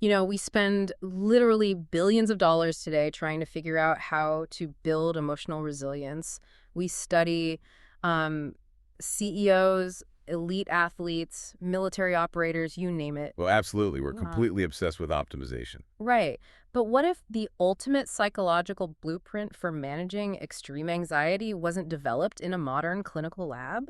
You know, we spend literally billions of dollars today trying to figure out how to build emotional resilience. We study um, CEOs, elite athletes, military operators, you name it. Well, absolutely. We're Yeah. completely obsessed with optimization. Right. But what if the ultimate psychological blueprint for managing extreme anxiety wasn't developed in a modern clinical lab?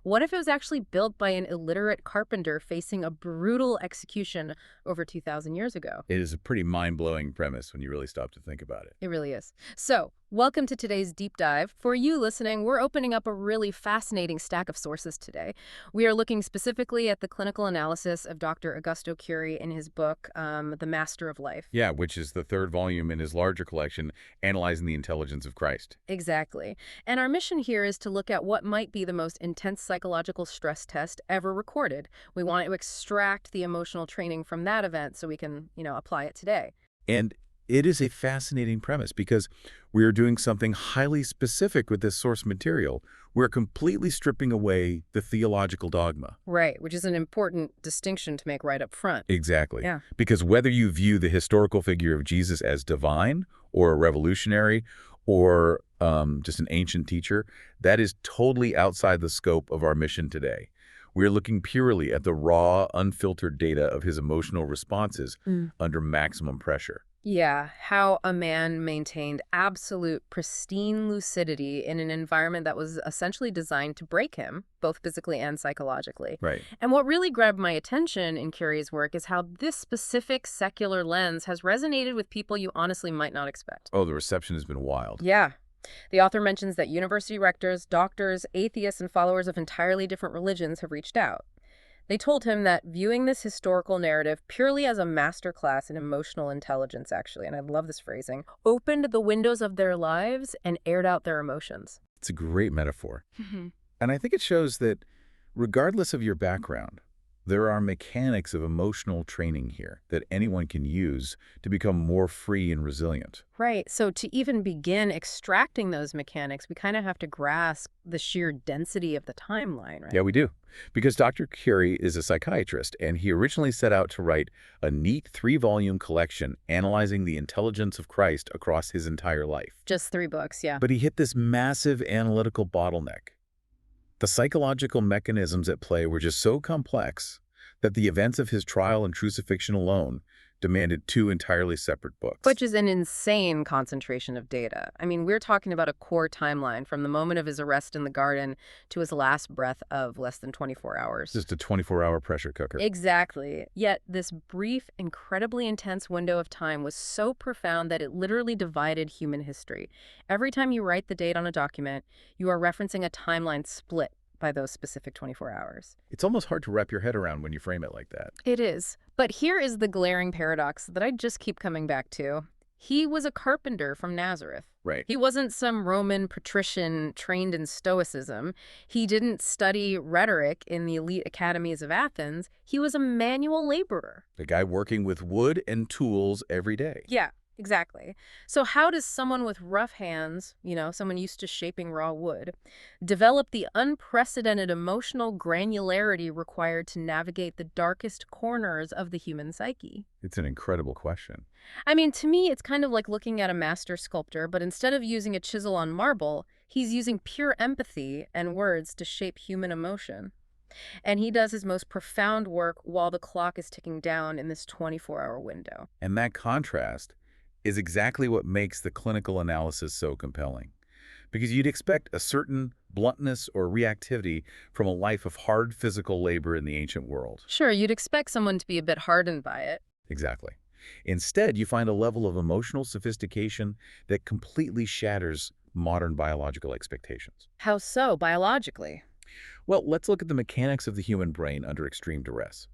What if it was actually built by an illiterate carpenter facing a brutal execution over 2,000 years ago? It is a pretty mind-blowing premise when you really stop to think about it. It really is. So, welcome to today's deep dive. For you listening, we're opening up a really fascinating stack of sources today. We are looking specifically at the clinical analysis of Dr. Augusto Cury in his book, The Master of Life. Yeah, which is the third volume in his larger collection, Analyzing the Intelligence of Christ. Exactly. And our mission here is to look at what might be the most intense psychological stress test ever recorded. We want to extract the emotional training from that event so we can, apply it today. And it is a fascinating premise because we are doing something highly specific with this source material. We're completely stripping away the theological dogma. Right, which is an important distinction to make right up front. Exactly. Yeah. Because whether you view the historical figure of Jesus as divine or a revolutionary or just an ancient teacher, that is totally outside the scope of our mission today. We're looking purely at the raw, unfiltered data of his emotional responses under maximum pressure. Yeah, how a man maintained absolute pristine lucidity in an environment that was essentially designed to break him, both physically and psychologically. Right. And what really grabbed my attention in Curie's work is how this specific secular lens has resonated with people you honestly might not expect. Oh, the reception has been wild. Yeah. The author mentions that university rectors, doctors, atheists, and followers of entirely different religions have reached out. They told him that viewing this historical narrative purely as a masterclass in emotional intelligence, actually, and I love this phrasing, opened the windows of their lives and aired out their emotions. It's a great metaphor. Mhm. And I think it shows that regardless of your background, there are mechanics of emotional training here that anyone can use to become more free and resilient. Right. So to even begin extracting those mechanics, we kind of have to grasp the sheer density of the timeline, Yeah, right? we do. Because Dr. Curie is a psychiatrist, and he originally set out to write a neat three-volume collection analyzing the intelligence of Christ across his entire life. Just 3 books, yeah. But he hit this massive analytical bottleneck. The psychological mechanisms at play were just so complex that the events of his trial and crucifixion alone demanded two entirely separate books. Which is an insane concentration of data. I mean, we're talking about a core timeline from the moment of his arrest in the garden to his last breath of less than 24 hours. Just a 24-hour pressure cooker. Exactly. Yet this brief, incredibly intense window of time was so profound that it literally divided human history. Every time you write the date on a document, you are referencing a timeline split by those specific 24 hours. It's almost hard to wrap your head around when you frame it like that. It is. But here is the glaring paradox that I just keep coming back to. He was a carpenter from Nazareth. Right. He wasn't some Roman patrician trained in Stoicism. He didn't study rhetoric in the elite academies of Athens. He was a manual laborer. The guy working with wood and tools every day. Yeah, exactly. So how does someone with rough hands, someone used to shaping raw wood, develop the unprecedented emotional granularity required to navigate the darkest corners of the human psyche? It's an incredible question. I mean, to me, it's kind of like looking at a master sculptor, but instead of using a chisel on marble, he's using pure empathy and words to shape human emotion. And he does his most profound work while the clock is ticking down in this 24-hour window. And that contrast is exactly what makes the clinical analysis so compelling. Because you'd expect a certain bluntness or reactivity from a life of hard physical labor in the ancient world. Sure, you'd expect someone to be a bit hardened by it. Exactly. Instead, you find a level of emotional sophistication that completely shatters modern biological expectations. How so, biologically? Well, let's look at the mechanics of the human brain under extreme duress.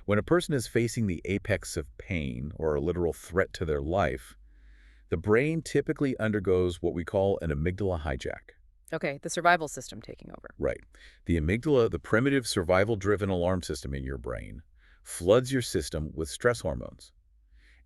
When a person is facing the apex of pain or a literal threat to their life, the brain typically undergoes what we call an amygdala hijack. Okay, the survival system taking over. Right. The amygdala, the primitive survival-driven alarm system in your brain, floods your system with stress hormones,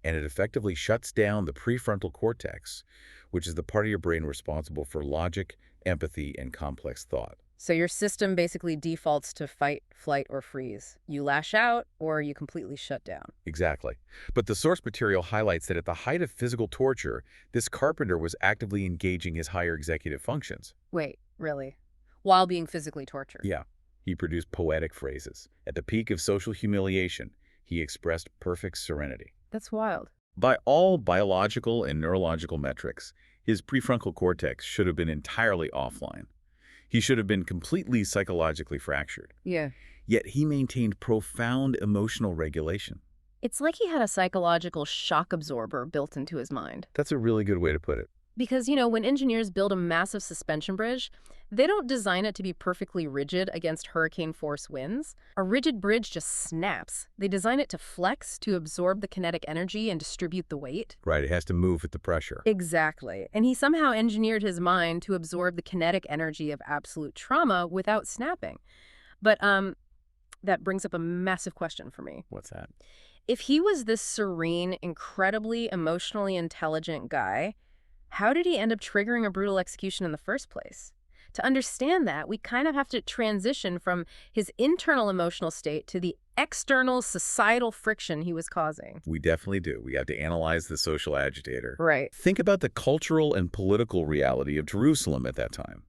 and it effectively shuts down the prefrontal cortex, which is the part of your brain responsible for logic, empathy, and complex thought. So your system basically defaults to fight, flight, or freeze. You lash out, or you completely shut down. Exactly. But the source material highlights that at the height of physical torture, this carpenter was actively engaging his higher executive functions. Wait, really? While being physically tortured? Yeah, he produced poetic phrases. At the peak of social humiliation, he expressed perfect serenity. That's wild. By all biological and neurological metrics, his prefrontal cortex should have been entirely offline. He should have been completely psychologically fractured. Yeah. Yet he maintained profound emotional regulation. It's like he had a psychological shock absorber built into his mind. That's a really good way to put it. Because, when engineers build a massive suspension bridge, they don't design it to be perfectly rigid against hurricane force winds. A rigid bridge just snaps. They design it to flex, to absorb the kinetic energy and distribute the weight. Right, it has to move with the pressure. Exactly. And he somehow engineered his mind to absorb the kinetic energy of absolute trauma without snapping. But that brings up a massive question for me. What's that? If he was this serene, incredibly emotionally intelligent guy, how did he end up triggering a brutal execution in the first place? To understand that, we kind of have to transition from his internal emotional state to the external societal friction he was causing. We definitely do. We have to analyze the social agitator. Right. Think about the cultural and political reality of Jerusalem at that time.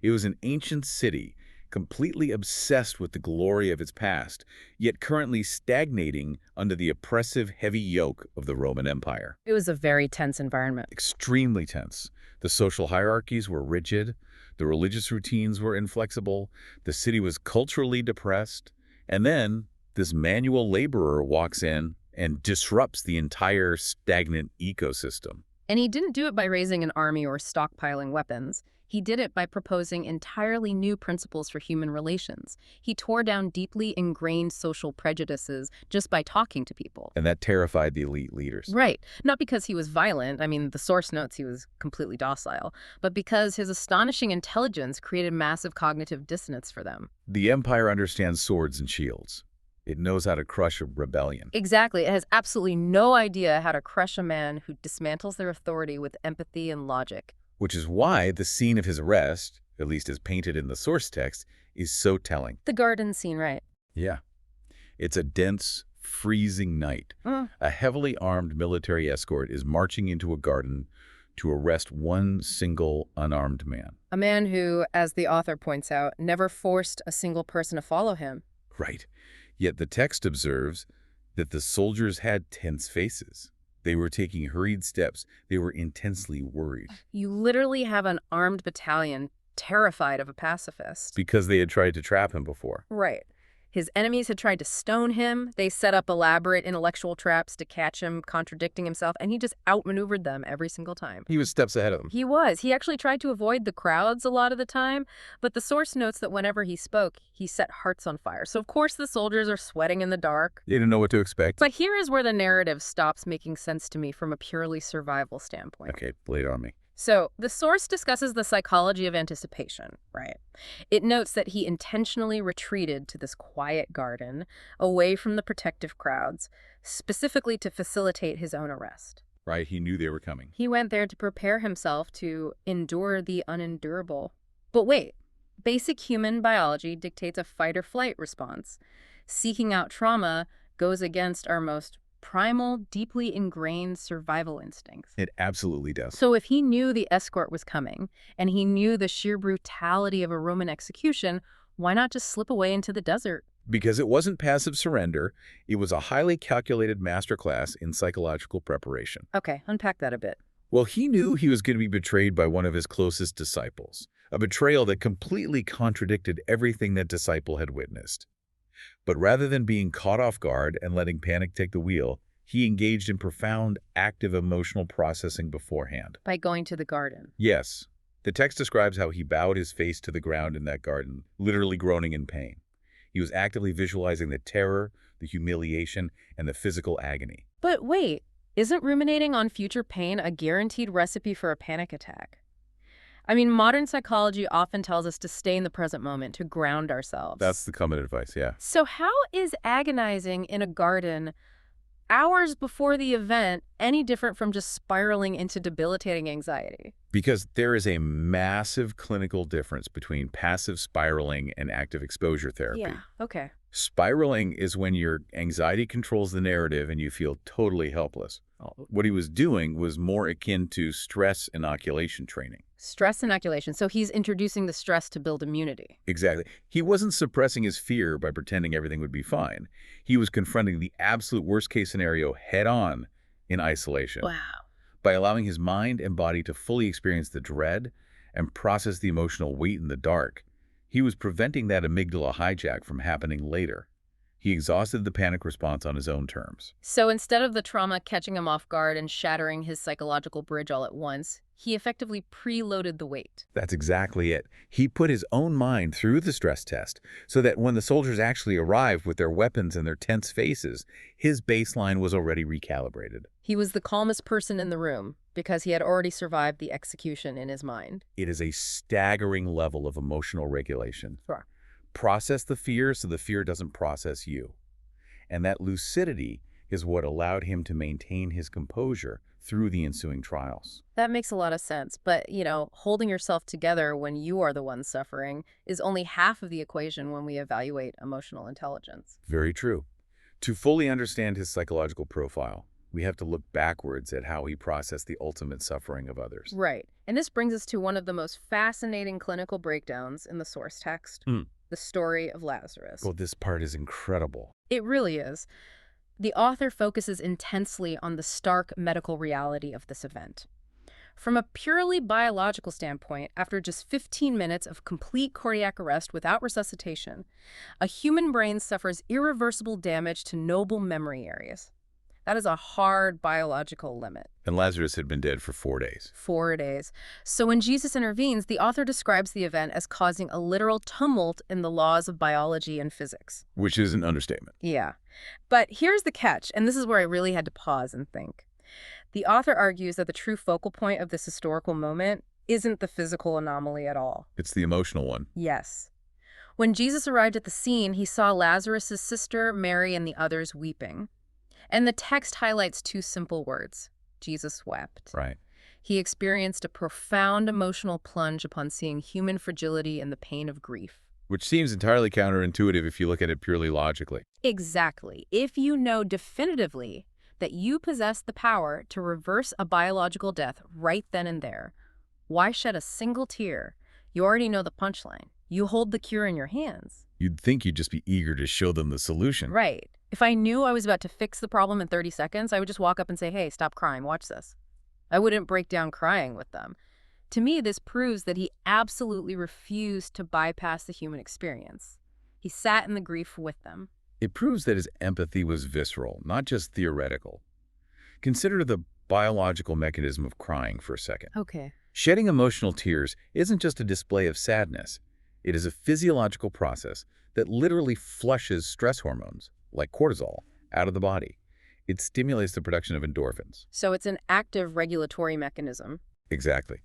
It was an ancient city, completely obsessed with the glory of its past, yet currently stagnating under the oppressive, heavy yoke of the Roman Empire. It was a very tense environment. Extremely tense. The social hierarchies were rigid, the religious routines were inflexible, the city was culturally depressed, and then this manual laborer walks in and disrupts the entire stagnant ecosystem. And he didn't do it by raising an army or stockpiling weapons. He did it by proposing entirely new principles for human relations. He tore down deeply ingrained social prejudices just by talking to people. And that terrified the elite leaders. Right. Not because he was violent. I mean, the source notes he was completely docile, but because his astonishing intelligence created massive cognitive dissonance for them. The empire understands swords and shields. It knows how to crush a rebellion. Exactly. It has absolutely no idea how to crush a man who dismantles their authority with empathy and logic. Which is why the scene of his arrest, at least as painted in the source text, is so telling. The garden scene, right? Yeah. It's a dense, freezing night. A heavily armed military escort is marching into a garden to arrest one single unarmed man. A man who, as the author points out, never forced a single person to follow him. Right. Yet the text observes that the soldiers had tense faces. They were taking hurried steps. They were intensely worried. You literally have an armed battalion terrified of a pacifist. Because they had tried to trap him before. Right. His enemies had tried to stone him. They set up elaborate intellectual traps to catch him contradicting himself, and he just outmaneuvered them every single time. He was steps ahead of them. He was. He actually tried to avoid the crowds a lot of the time, but the source notes that whenever he spoke, he set hearts on fire. So, of course, the soldiers are sweating in the dark. They didn't know what to expect. But here is where the narrative stops making sense to me from a purely survival standpoint. Okay, lay it on me. So the source discusses the psychology of anticipation, right? It notes that he intentionally retreated to this quiet garden, away from the protective crowds, specifically to facilitate his own arrest. Right, he knew they were coming. He went there to prepare himself to endure the unendurable. But wait, basic human biology dictates a fight-or-flight response. Seeking out trauma goes against our most primal, deeply ingrained survival instincts. It absolutely does. So if he knew the escort was coming, and he knew the sheer brutality of a Roman execution, why not just slip away into the desert? Because it wasn't passive surrender, it was a highly calculated masterclass in psychological preparation. Okay, unpack that a bit. Well, he knew he was going to be betrayed by one of his closest disciples, a betrayal that completely contradicted everything that disciple had witnessed. But rather than being caught off guard and letting panic take the wheel, he engaged in profound, active emotional processing beforehand. By going to the garden. Yes. The text describes how he bowed his face to the ground in that garden, literally groaning in pain. He was actively visualizing the terror, the humiliation, and the physical agony. But wait, isn't ruminating on future pain a guaranteed recipe for a panic attack? I mean, modern psychology often tells us to stay in the present moment, to ground ourselves. That's the common advice, yeah. So how is agonizing in a garden hours before the event any different from just spiraling into debilitating anxiety? Because there is a massive clinical difference between passive spiraling and active exposure therapy. Yeah, okay. Spiraling is when your anxiety controls the narrative and you feel totally helpless. What he was doing was more akin to stress inoculation training. Stress inoculation. So he's introducing the stress to build immunity. Exactly. He wasn't suppressing his fear by pretending everything would be fine. He was confronting the absolute worst-case scenario head-on in isolation. Wow. By allowing his mind and body to fully experience the dread and process the emotional weight in the dark, he was preventing that amygdala hijack from happening later. He exhausted the panic response on his own terms. So instead of the trauma catching him off guard and shattering his psychological bridge all at once, he effectively preloaded the weight. That's exactly it. He put his own mind through the stress test so that when the soldiers actually arrived with their weapons and their tense faces, his baseline was already recalibrated. He was the calmest person in the room because he had already survived the execution in his mind. It is a staggering level of emotional regulation. Sure. Process the fear so the fear doesn't process you. And that lucidity is what allowed him to maintain his composure through the ensuing trials. That makes a lot of sense. But, holding yourself together when you are the one suffering is only half of the equation when we evaluate emotional intelligence. Very true. To fully understand his psychological profile, we have to look backwards at how he processed the ultimate suffering of others. Right. And this brings us to one of the most fascinating clinical breakdowns in the source text, the story of Lazarus. Well, this part is incredible. It really is. The author focuses intensely on the stark medical reality of this event. From a purely biological standpoint, after just 15 minutes of complete cardiac arrest without resuscitation, a human brain suffers irreversible damage to noble memory areas. That is a hard biological limit. And Lazarus had been dead for 4 days. 4 days. So when Jesus intervenes, the author describes the event as causing a literal tumult in the laws of biology and physics. Which is an understatement. Yeah. But here's the catch, and this is where I really had to pause and think. The author argues that the true focal point of this historical moment isn't the physical anomaly at all. It's the emotional one. Yes. When Jesus arrived at the scene, he saw Lazarus' sister, Mary, and the others weeping. And the text highlights two simple words. Jesus wept. Right. He experienced a profound emotional plunge upon seeing human fragility and the pain of grief. Which seems entirely counterintuitive if you look at it purely logically. Exactly. If you know definitively that you possess the power to reverse a biological death right then and there, why shed a single tear? You already know the punchline. You hold the cure in your hands. You'd think you'd just be eager to show them the solution. Right. If I knew I was about to fix the problem in 30 seconds, I would just walk up and say, hey, stop crying, watch this. I wouldn't break down crying with them. To me, this proves that he absolutely refused to bypass the human experience. He sat in the grief with them. It proves that his empathy was visceral, not just theoretical. Consider the biological mechanism of crying for a second. Okay. Shedding emotional tears isn't just a display of sadness. It is a physiological process that literally flushes stress hormones, like cortisol, out of the body. It stimulates the production of endorphins. So it's an active regulatory mechanism. Exactly.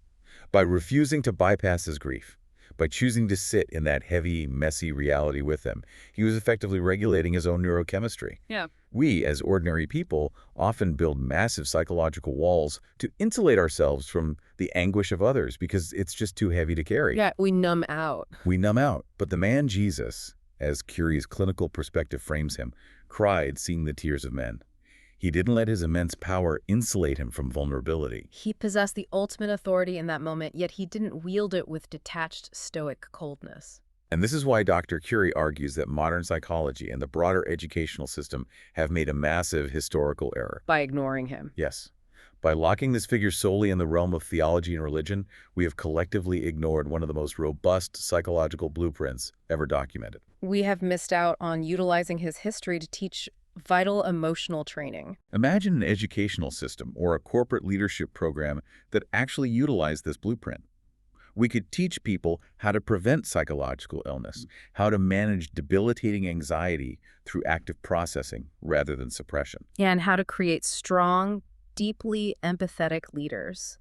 By refusing to bypass his grief, by choosing to sit in that heavy, messy reality with them, he was effectively regulating his own neurochemistry. Yeah. We, as ordinary people, often build massive psychological walls to insulate ourselves from the anguish of others because it's just too heavy to carry. Yeah, we numb out. We numb out. But the man Jesus, as Cury's clinical perspective frames him, cried seeing the tears of men. He didn't let his immense power insulate him from vulnerability. He possessed the ultimate authority in that moment, yet he didn't wield it with detached, stoic coldness. And this is why Dr. Cury argues that modern psychology and the broader educational system have made a massive historical error. By ignoring him. Yes. By locking this figure solely in the realm of theology and religion, we have collectively ignored one of the most robust psychological blueprints ever documented. We have missed out on utilizing his history to teach vital emotional training. Imagine an educational system or a corporate leadership program that actually utilized this blueprint. We could teach people how to prevent psychological illness, how to manage debilitating anxiety through active processing rather than suppression. And how to create strong, deeply empathetic leaders.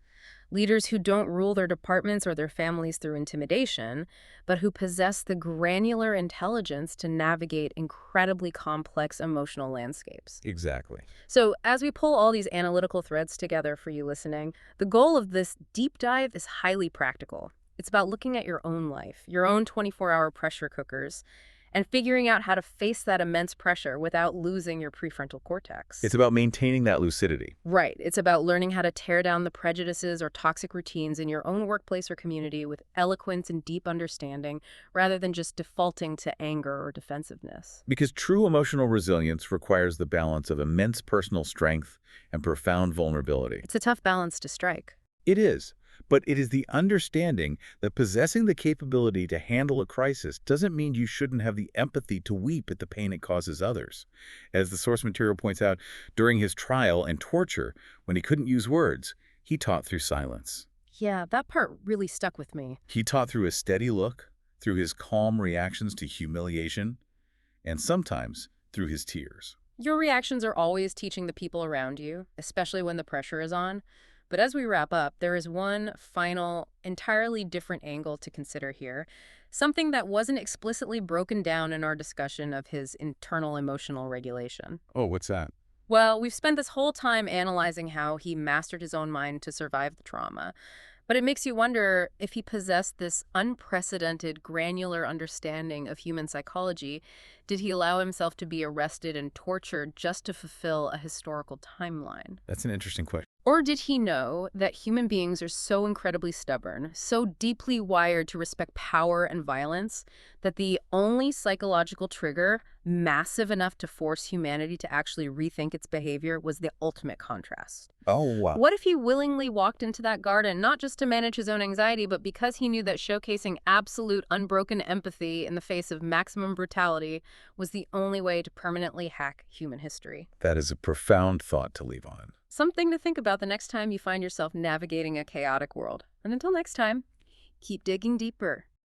Leaders who don't rule their departments or their families through intimidation, but who possess the granular intelligence to navigate incredibly complex emotional landscapes. Exactly. So, as we pull all these analytical threads together for you listening, the goal of this deep dive is highly practical. It's about looking at your own life, your own 24-hour pressure cookers, and figuring out how to face that immense pressure without losing your prefrontal cortex. It's about maintaining that lucidity. Right. It's about learning how to tear down the prejudices or toxic routines in your own workplace or community with eloquence and deep understanding, rather than just defaulting to anger or defensiveness. Because true emotional resilience requires the balance of immense personal strength and profound vulnerability. It's a tough balance to strike. It is. But it is the understanding that possessing the capability to handle a crisis doesn't mean you shouldn't have the empathy to weep at the pain it causes others. As the source material points out, during his trial and torture, when he couldn't use words, he taught through silence. Yeah, that part really stuck with me. He taught through a steady look, through his calm reactions to humiliation, and sometimes through his tears. Your reactions are always teaching the people around you, especially when the pressure is on. But as we wrap up, there is one final, entirely different angle to consider here, something that wasn't explicitly broken down in our discussion of his internal emotional regulation. Oh, what's that? Well, we've spent this whole time analyzing how he mastered his own mind to survive the trauma. But it makes you wonder if he possessed this unprecedented, granular understanding of human psychology. Did he allow himself to be arrested and tortured just to fulfill a historical timeline? That's an interesting question. Or did he know that human beings are so incredibly stubborn, so deeply wired to respect power and violence, that the only psychological trigger, massive enough to force humanity to actually rethink its behavior, was the ultimate contrast? Oh, wow. What if he willingly walked into that garden, not just to manage his own anxiety, but because he knew that showcasing absolute unbroken empathy in the face of maximum brutality was the only way to permanently hack human history? That is a profound thought to leave on. Something to think about the next time you find yourself navigating a chaotic world. And until next time, keep digging deeper.